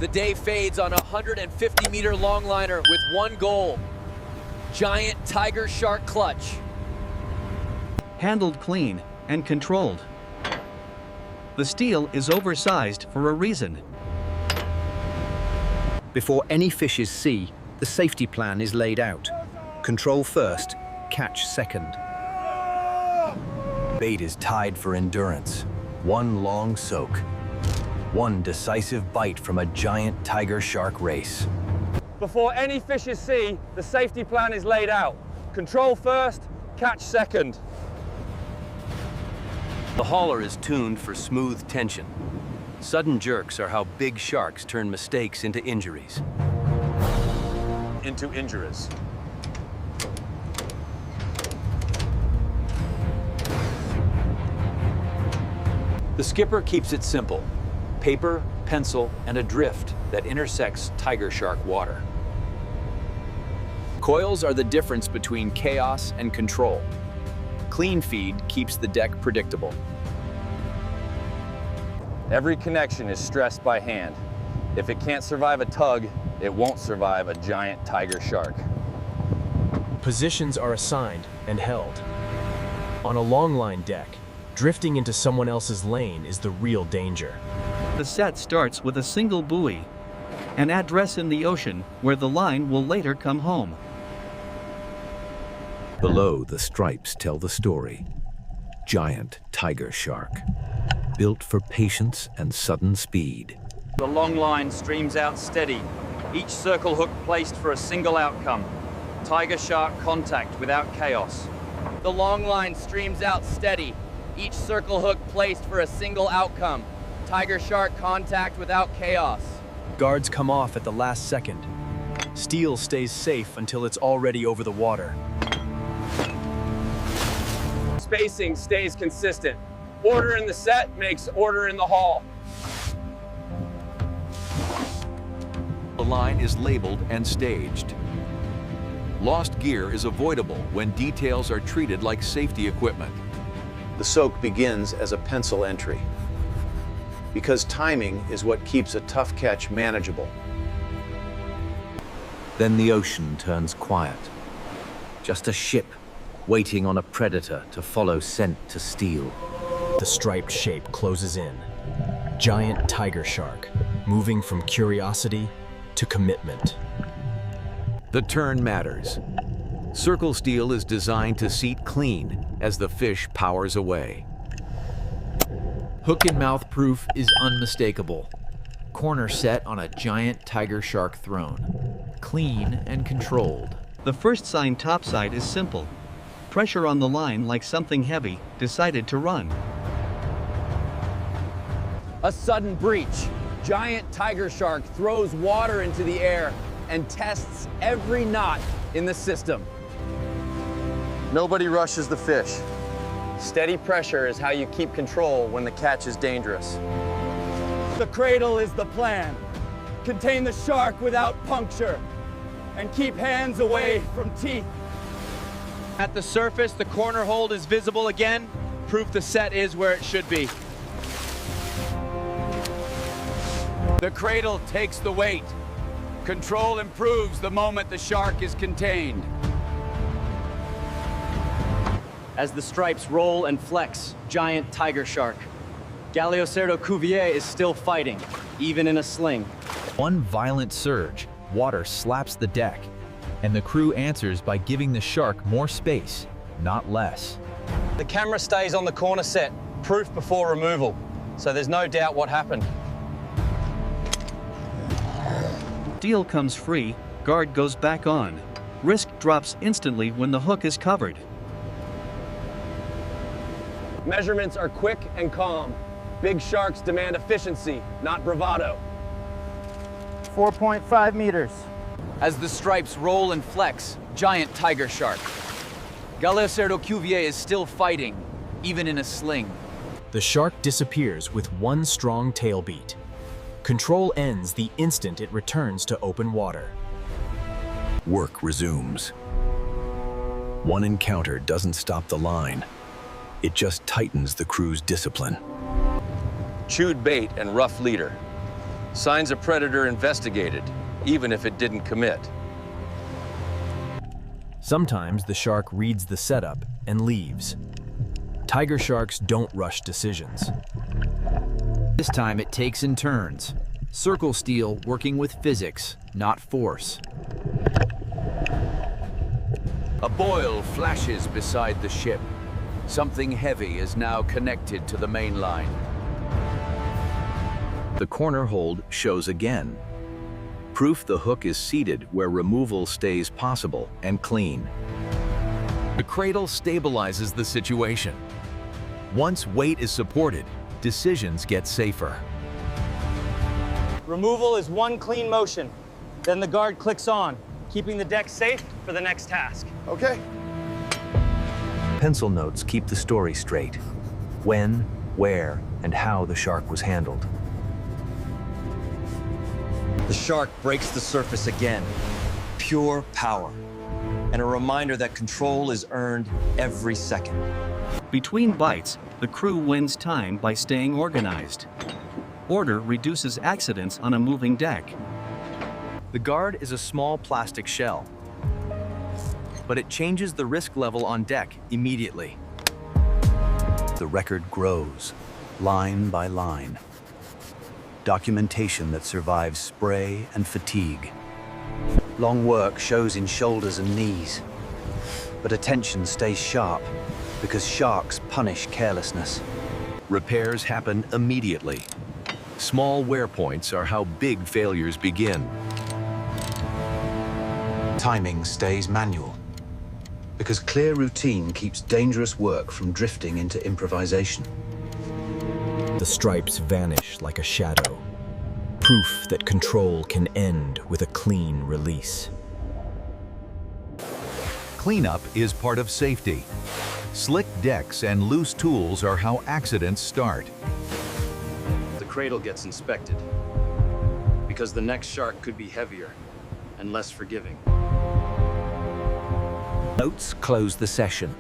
The day fades on a 150-meter longliner with one goal: giant tiger shark clutch. Handled clean and controlled. The steel is oversized for a reason. Before any fishes see, the safety plan is laid out. Control first, catch second. Bait is tied for endurance. One long soak. One decisive bite from a giant tiger shark race. Before any fishes see, the safety plan is laid out. Control first, catch second. The hauler is tuned for smooth tension. Sudden jerks are how big sharks turn mistakes into injuries. Into injuries. The skipper keeps it simple: paper, pencil, and a drift that intersects tiger shark water. Coils are the difference between chaos and control. Clean feed keeps the deck predictable. Every connection is stressed by hand. If it can't survive a tug, it won't survive a giant tiger shark. Positions are assigned and held. On a longline deck, drifting into someone else's lane is the real danger. The set starts with a single buoy, an address in the ocean where the line will later come home. Below, the stripes tell the story. Giant tiger shark, built for patience and sudden speed. The long line streams out steady, each circle hook placed for a single outcome. Tiger shark contact without chaos. The long line streams out steady, each circle hook placed for a single outcome. Tiger shark contact without chaos. Guards come off at the last second. Steel stays safe until it's already over the water. Spacing stays consistent. Order in the set makes order in the haul. The line is labeled and staged. Lost gear is avoidable when details are treated like safety equipment. The soak begins as a pencil entry, because timing is what keeps a tough catch manageable. Then the ocean turns quiet. Just a ship waiting on a predator to follow scent to steal. The striped shape closes in. Giant tiger shark, moving from curiosity to commitment. The turn matters. Circle steel is designed to seat clean as the fish powers away. Hook and mouth proof is unmistakable. Corner set on a giant tiger shark throne. Clean and controlled. The first sign topside is simple. Pressure on the line like something heavy decided to run. A sudden breach. Giant tiger shark throws water into the air and tests every knot in the system. Nobody rushes the fish. Steady pressure is how you keep control when the catch is dangerous. The cradle is the plan. Contain the shark without puncture and keep hands away from teeth. At the surface, the corner hold is visible again. Proof the set is where it should be. The cradle takes the weight. Control improves the moment the shark is contained. As the stripes roll and flex, giant tiger shark. Galiocerdo Cuvier is still fighting, even in a sling. One violent surge, water slaps the deck, and the crew answers by giving the shark more space, not less. The camera stays on the corner set, proof before removal, so there's no doubt what happened. Steel comes free, guard goes back on. Risk drops instantly when the hook is covered. Measurements are quick and calm. Big sharks demand efficiency, not bravado. 4.5 meters. As the stripes roll and flex, giant tiger shark. Galiocerdo Cuvier is still fighting, even in a sling. The shark disappears with one strong tail beat. Control ends the instant it returns to open water. Work resumes. One encounter doesn't stop the line. It just tightens the crew's discipline. Chewed bait and rough leader. Signs a predator investigated, even if it didn't commit. Sometimes the shark reads the setup and leaves. Tiger sharks don't rush decisions. This time it takes in turns. Circle steel working with physics, not force. A boil flashes beside the ship. Something heavy is now connected to the main line. The corner hold shows again. Proof the hook is seated where removal stays possible and clean. The cradle stabilizes the situation. Once weight is supported, decisions get safer. Removal is one clean motion. Then the guard clicks on, keeping the deck safe for the next task. Okay. Pencil notes keep the story straight. When, where, and how the shark was handled. The shark breaks the surface again. Pure power. And a reminder that control is earned every second. Between bites, the crew wins time by staying organized. Order reduces accidents on a moving deck. The guard is a small plastic shell, but it changes the risk level on deck immediately. The record grows, line by line. Documentation that survives spray and fatigue. Long work shows in shoulders and knees, but attention stays sharp because sharks punish carelessness. Repairs happen immediately. Small wear points are how big failures begin. Timing stays manual because clear routine keeps dangerous work from drifting into improvisation. The stripes vanish like a shadow. Proof that control can end with a clean release. Cleanup is part of safety. Slick decks and loose tools are how accidents start. The cradle gets inspected because the next shark could be heavier and less forgiving. Notes close the session.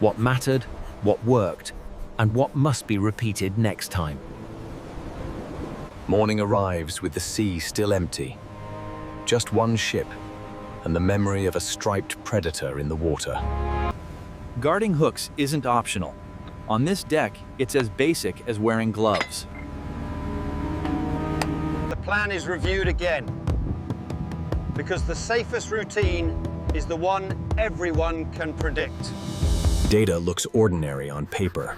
What mattered, what worked, and what must be repeated next time. Morning arrives with the sea still empty. Just one ship, and the memory of a striped predator in the water. Guarding hooks isn't optional. On this deck, it's as basic as wearing gloves. The plan is reviewed again, because the safest routine is the one everyone can predict. Data looks ordinary on paper,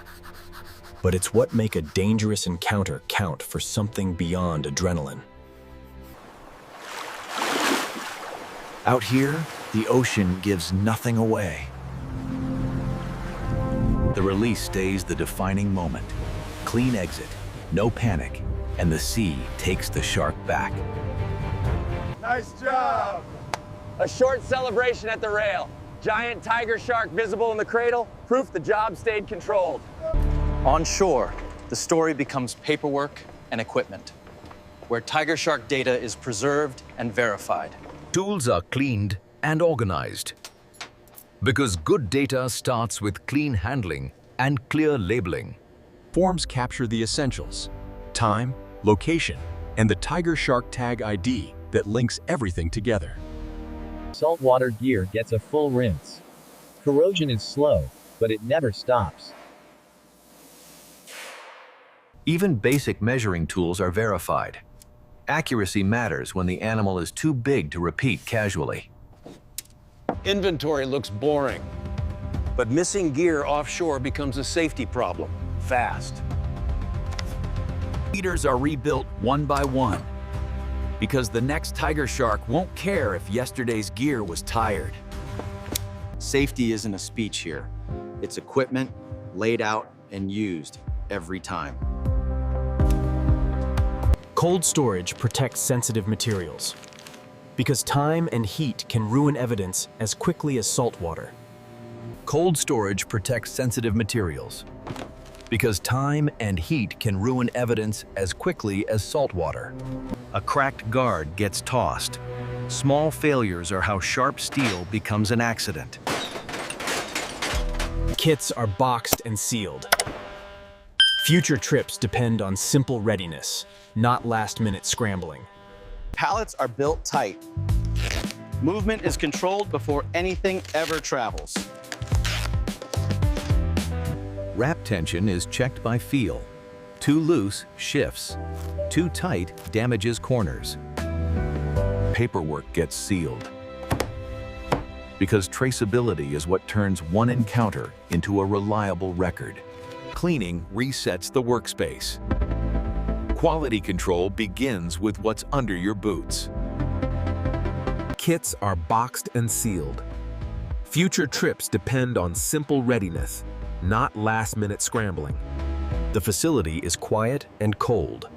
but it's what make a dangerous encounter count for something beyond adrenaline. Out here, the ocean gives nothing away. The release stays the defining moment. Clean exit, no panic, and the sea takes the shark back. Nice job! A short celebration at the rail. Giant tiger shark visible in the cradle, proof the job stayed controlled. On shore, the story becomes paperwork and equipment, where tiger shark data is preserved and verified. Tools are cleaned and organized. Because good data starts with clean handling and clear labeling. Forms capture the essentials: time, location, and the Tiger Shark Tag ID that links everything together. Saltwater gear gets a full rinse. Corrosion is slow, but it never stops. Even basic measuring tools are verified. Accuracy matters when the animal is too big to repeat casually. Inventory looks boring, but missing gear offshore becomes a safety problem, fast. Leaders are rebuilt one by one, because the next tiger shark won't care if yesterday's gear was tired. Safety isn't a speech here. It's equipment laid out and used every time. Cold storage protects sensitive materials, because time and heat can ruin evidence as quickly as salt water. Cold storage protects sensitive materials, because time and heat can ruin evidence as quickly as salt water. A cracked guard gets tossed. Small failures are how sharp steel becomes an accident. Kits are boxed and sealed. Future trips depend on simple readiness, not last-minute scrambling. Pallets are built tight. Movement is controlled before anything ever travels. Wrap tension is checked by feel. Too loose shifts. Too tight damages corners. Paperwork gets sealed. Because traceability is what turns one encounter into a reliable record. Cleaning resets the workspace. Quality control begins with what's under your boots. Kits are boxed and sealed. Future trips depend on simple readiness, not last-minute scrambling. The facility is quiet and cold.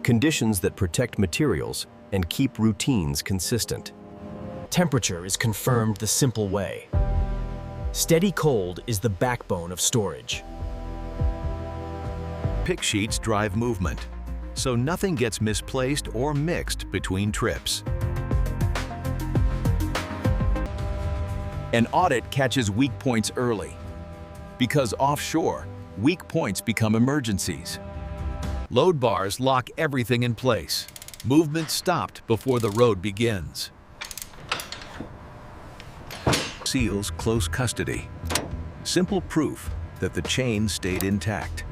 Conditions that protect materials and keep routines consistent. Temperature is confirmed the simple way. Steady cold is the backbone of storage. Pick sheets drive movement, so nothing gets misplaced or mixed between trips. An audit catches weak points early, because offshore, weak points become emergencies. Load bars lock everything in place. Movement stopped before the road begins. Seals close custody. Simple proof that the chain stayed intact.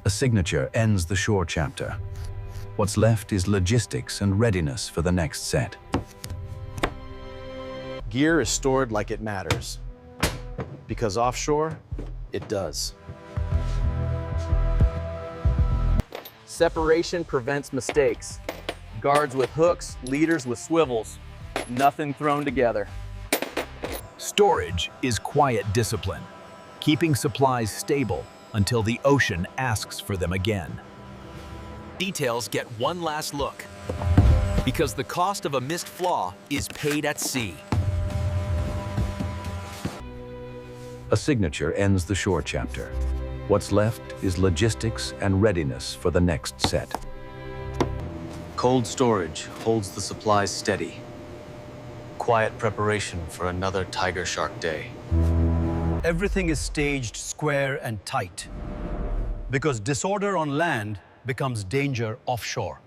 A signature ends the shore chapter. What's left is logistics and readiness for the next set. Gear is stored like it matters. Because offshore, it does. Separation prevents mistakes. Guards with hooks, leaders with swivels. Nothing thrown together. Storage is quiet discipline, keeping supplies stable until the ocean asks for them again. Details get one last look, because the cost of a missed flaw is paid at sea. A signature ends the shore chapter. What's left is logistics and readiness for the next set. Cold storage holds the supplies steady. Quiet preparation for another tiger shark day. Everything is staged square and tight, because disorder on land becomes danger offshore.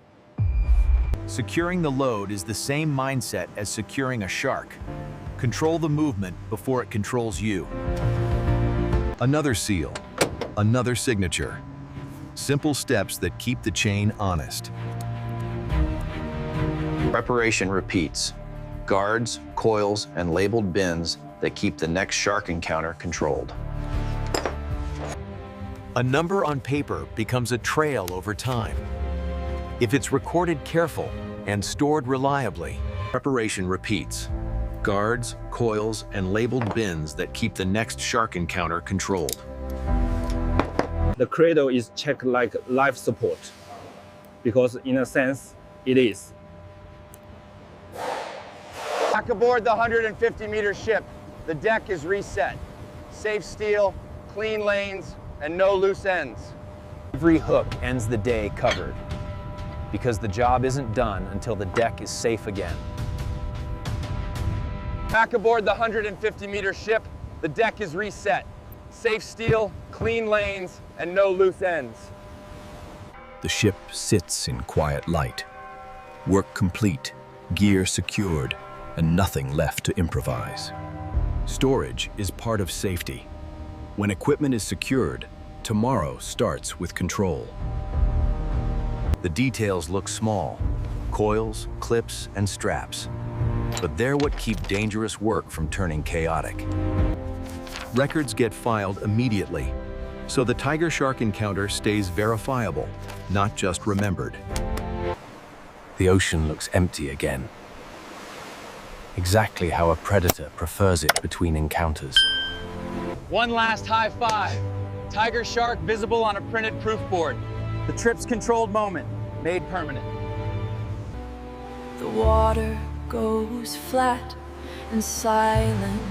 Securing the load is the same mindset as securing a shark. Control the movement before it controls you. Another seal, another signature. Simple steps that keep the chain honest. Preparation repeats. Guards, coils, and labeled bins that keep the next shark encounter controlled. A number on paper becomes a trail over time. If it's recorded careful and stored reliably, preparation repeats. Guards, coils, and labeled bins that keep the next shark encounter controlled. The cradle is checked like life support, because in a sense, it is. Back aboard the 150-meter ship, the deck is reset. Safe steel, clean lanes, and no loose ends. Every hook ends the day covered, because the job isn't done until the deck is safe again. Back aboard the 150-meter ship, the deck is reset. Safe steel, clean lanes, and no loose ends. The ship sits in quiet light. Work complete, gear secured, and nothing left to improvise. Storage is part of safety. When equipment is secured, tomorrow starts with control. The details look small: coils, clips, and straps. But they're what keep dangerous work from turning chaotic. Records get filed immediately, so the tiger shark encounter stays verifiable, not just remembered. The ocean looks empty again. Exactly how a predator prefers it between encounters. One last high five. Tiger shark visible on a printed proof board. The trip's controlled moment, made permanent. The water goes flat and silent.